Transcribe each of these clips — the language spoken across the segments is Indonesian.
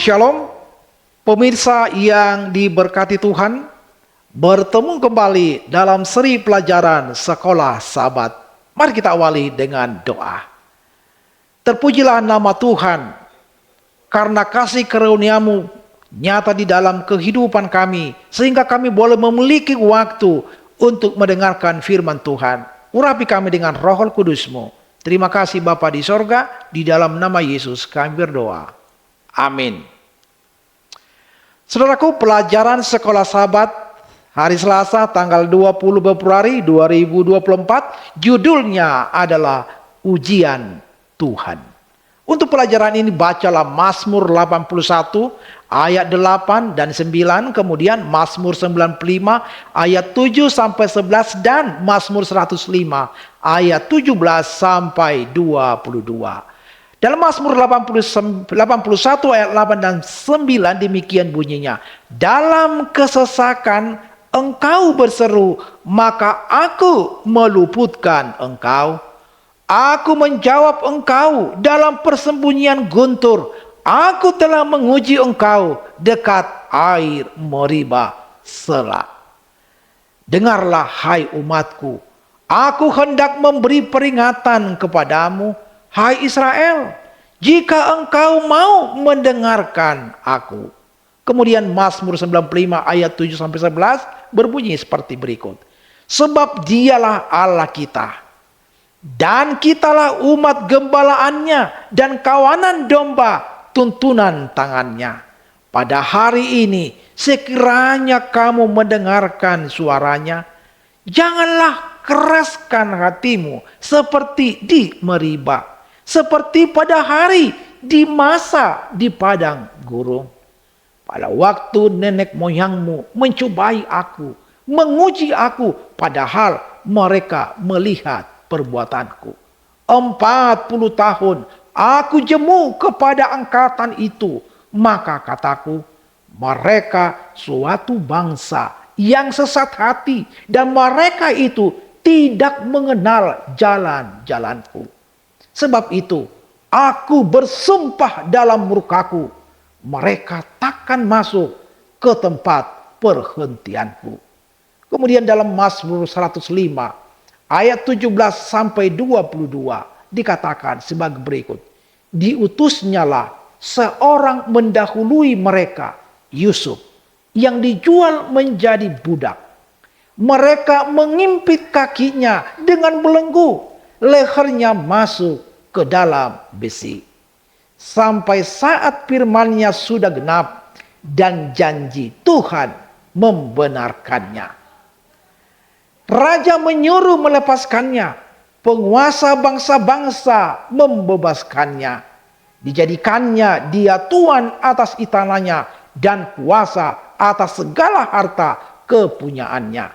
Shalom, pemirsa yang diberkati Tuhan. Bertemu kembali dalam seri pelajaran Sekolah Sabat. Mari kita awali dengan doa. Terpujilah nama Tuhan, karena kasih karunia-Mu nyata di dalam kehidupan kami, sehingga kami boleh memiliki waktu untuk mendengarkan firman Tuhan. Urapi kami dengan Roh Kudus-Mu. Terima kasih Bapa di sorga, di dalam nama Yesus kami berdoa. Amin. Saudaraku, pelajaran Sekolah Sabat hari Selasa tanggal 20 Februari 2024, judulnya adalah Ujian Tuhan. Untuk pelajaran ini bacalah Mazmur 81 ayat 8 dan 9, kemudian Mazmur 95 ayat 7 sampai 11 dan Mazmur 105 ayat 17 sampai 22. Dalam Mazmur 81 ayat 8 dan 9 demikian bunyinya. Dalam kesesakan engkau berseru, maka aku meluputkan engkau. Aku menjawab engkau dalam persembunyian guntur. Aku telah menguji engkau dekat air Meribah Selah. Dengarlah hai umatku, aku hendak memberi peringatan kepadamu. Hai Israel, jika engkau mau mendengarkan aku. Kemudian Mazmur 95 ayat 7 sampai 11 berbunyi seperti berikut. Sebab dialah Allah kita, dan kitalah umat gembalaannya dan kawanan domba tuntunan tangannya. Pada hari ini sekiranya kamu mendengarkan suaranya, janganlah keraskan hatimu seperti di Meribah, seperti pada hari di masa di padang gurun. Pada waktu nenek moyangmu mencobai aku, menguji aku, padahal mereka melihat perbuatanku. 40 tahun aku jemu kepada angkatan itu, maka kataku, mereka suatu bangsa yang sesat hati, dan mereka itu tidak mengenal jalan-jalanku. Sebab itu aku bersumpah dalam murkaku, mereka takkan masuk ke tempat perhentianku. Kemudian dalam Mazmur 105 ayat 17 sampai 22 dikatakan sebagai berikut. Diutusnyalah seorang mendahului mereka, Yusuf, yang dijual menjadi budak. Mereka mengimpit kakinya dengan belenggu, lehernya masuk ke dalam besi. Sampai saat firman-Nya sudah genap dan janji Tuhan membenarkannya. Raja menyuruh melepaskannya, penguasa bangsa-bangsa membebaskannya. Dijadikannya dia tuan atas istananya dan kuasa atas segala harta kepunyaannya.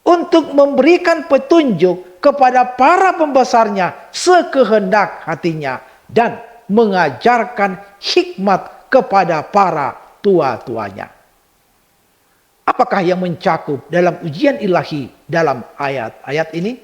Untuk memberikan petunjuk kepada para pembesarnya sekehendak hatinya, dan mengajarkan hikmat kepada para tua-tuanya. Apakah yang mencakup dalam ujian ilahi dalam ayat-ayat ini?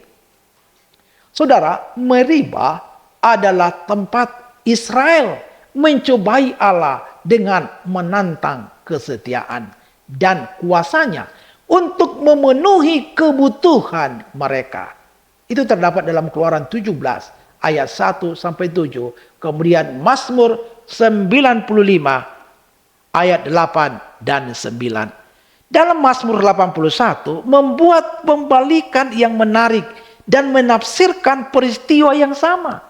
Saudara, Meribah adalah tempat Israel mencobai Allah dengan menantang kesetiaan dan kuasanya untuk memenuhi kebutuhan mereka. Itu terdapat dalam Keluaran 17 ayat 1 sampai 7. Kemudian Mazmur 95 ayat 8 dan 9. Dalam Mazmur 81 membuat pembalikan yang menarik dan menafsirkan peristiwa yang sama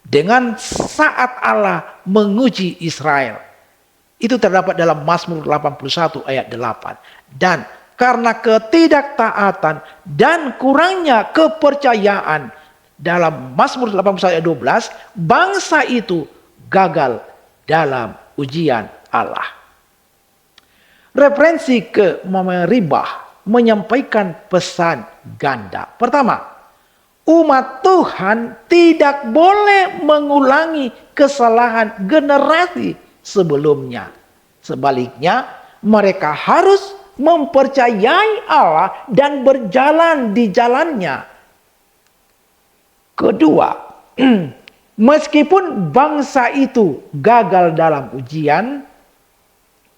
dengan saat Allah menguji Israel. Itu terdapat dalam Mazmur 81 ayat 8. Dan karena ketidaktaatan dan kurangnya kepercayaan, dalam Mazmur 81 ayat 12, bangsa itu gagal dalam ujian Allah. Referensi ke Meribah menyampaikan pesan ganda. Pertama, umat Tuhan tidak boleh mengulangi kesalahan generasi sebelumnya. Sebaliknya, mereka harus mempercayai Allah dan berjalan di jalannya. Kedua, Meskipun bangsa itu gagal dalam ujian,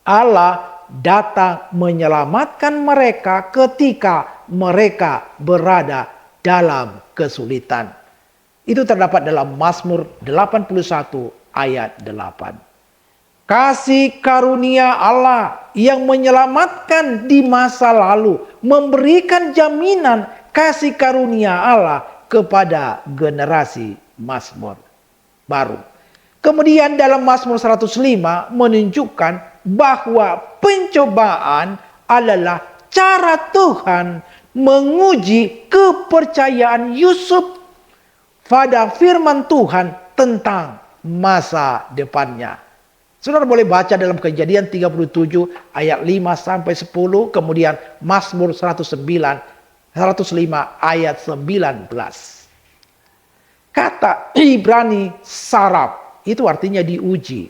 Allah datang menyelamatkan mereka ketika mereka berada dalam kesulitan. Itu terdapat dalam Mazmur 81 ayat 8. Kasih karunia Allah yang menyelamatkan di masa lalu memberikan jaminan kasih karunia Allah kepada generasi Mazmur baru. Kemudian dalam Mazmur 105 menunjukkan bahwa pencobaan adalah cara Tuhan menguji kepercayaan Yusuf pada firman Tuhan tentang masa depannya. Saudara boleh baca dalam Kejadian 37 ayat 5 sampai 10, kemudian Mazmur 105 ayat 19. Kata Ibrani saraf itu artinya diuji.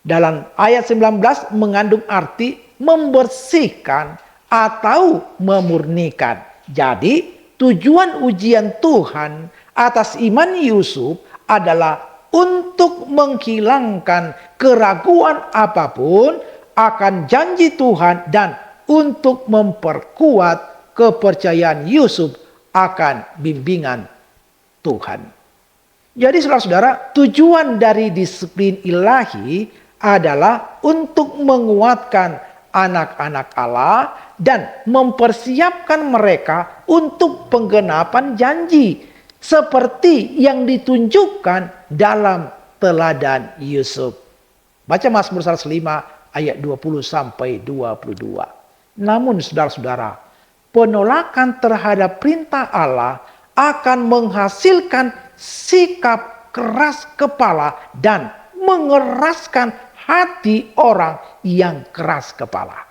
Dalam ayat 19 mengandung arti membersihkan atau memurnikan. Jadi tujuan ujian Tuhan atas iman Yusuf adalah untuk menghilangkan keraguan apapun akan janji Tuhan dan untuk memperkuat kepercayaan Yusuf akan bimbingan Tuhan. Jadi saudara-saudara, tujuan dari disiplin ilahi adalah untuk menguatkan anak-anak Allah dan mempersiapkan mereka untuk penggenapan janji seperti yang ditunjukkan dalam teladan Yusuf. Baca Mazmur 105 ayat 20 sampai 22. Namun saudara-saudara, penolakan terhadap perintah Allah akan menghasilkan sikap keras kepala dan mengeraskan hati orang yang keras kepala.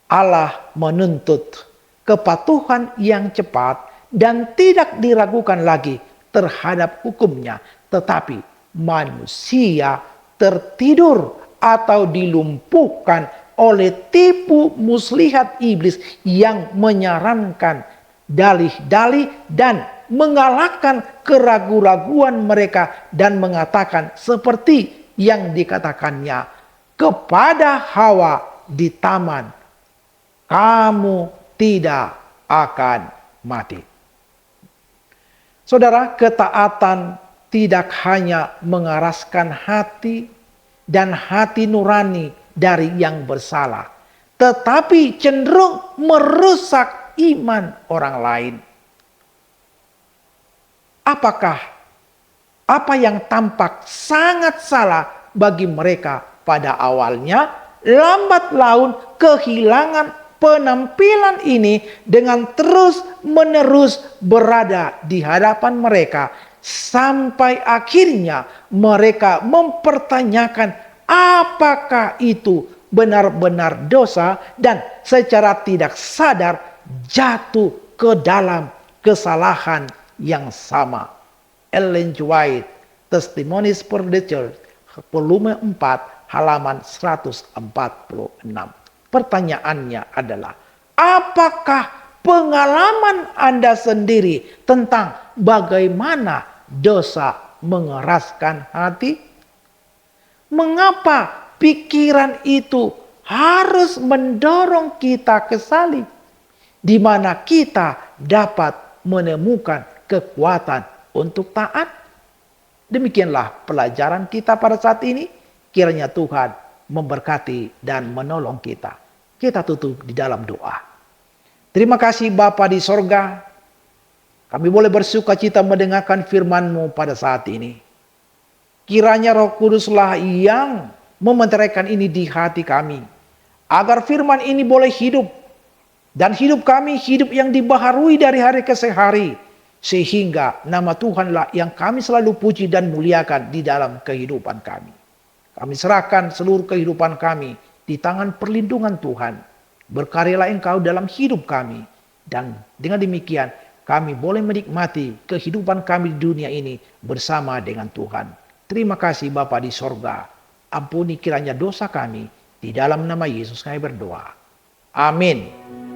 Allah menuntut kepatuhan yang cepat dan tidak diragukan lagi terhadap hukumnya. Tetapi manusia tertidur atau dilumpuhkan oleh tipu muslihat iblis yang menyarankan dalih-dalih dan mengalahkan keraguan-raguan mereka dan mengatakan seperti yang dikatakannya kepada Hawa di taman, kamu tidak akan mati. Saudara, ketaatan tidak hanya mengeraskan hati dan hati nurani dari yang bersalah, tetapi cenderung merusak iman orang lain. Apakah apa yang tampak sangat salah bagi mereka pada awalnya, lambat laun kehilangan penampilan ini dengan terus-menerus berada di hadapan mereka sampai akhirnya mereka mempertanyakan apakah itu benar-benar dosa dan secara tidak sadar jatuh ke dalam kesalahan yang sama. Ellen G. White, Testimonies for the Church, volume 4, halaman 146. Pertanyaannya adalah, apakah pengalaman Anda sendiri tentang bagaimana dosa mengeraskan hati? Mengapa pikiran itu harus mendorong kita ke salib, di mana kita dapat menemukan kekuatan untuk taat? Demikianlah pelajaran kita pada saat ini. Kiranya Tuhan memberkati dan menolong kita. Kita tutup di dalam doa. Terima kasih Bapa di sorga. Kami boleh bersuka cita mendengarkan firman-Mu pada saat ini. Kiranya Roh Kuduslah yang mementeraikan ini di hati kami. Agar firman ini boleh hidup. Dan hidup kami hidup yang dibaharui dari hari ke hari. Sehingga nama Tuhanlah yang kami selalu puji dan muliakan di dalam kehidupan kami. Kami serahkan seluruh kehidupan kami di tangan perlindungan Tuhan. Berkaryalah Engkau dalam hidup kami. Dan dengan demikian kami boleh menikmati kehidupan kami di dunia ini bersama dengan Tuhan. Terima kasih Bapa di sorga. Ampuni kiranya dosa kami. Di dalam nama Yesus kami berdoa. Amin.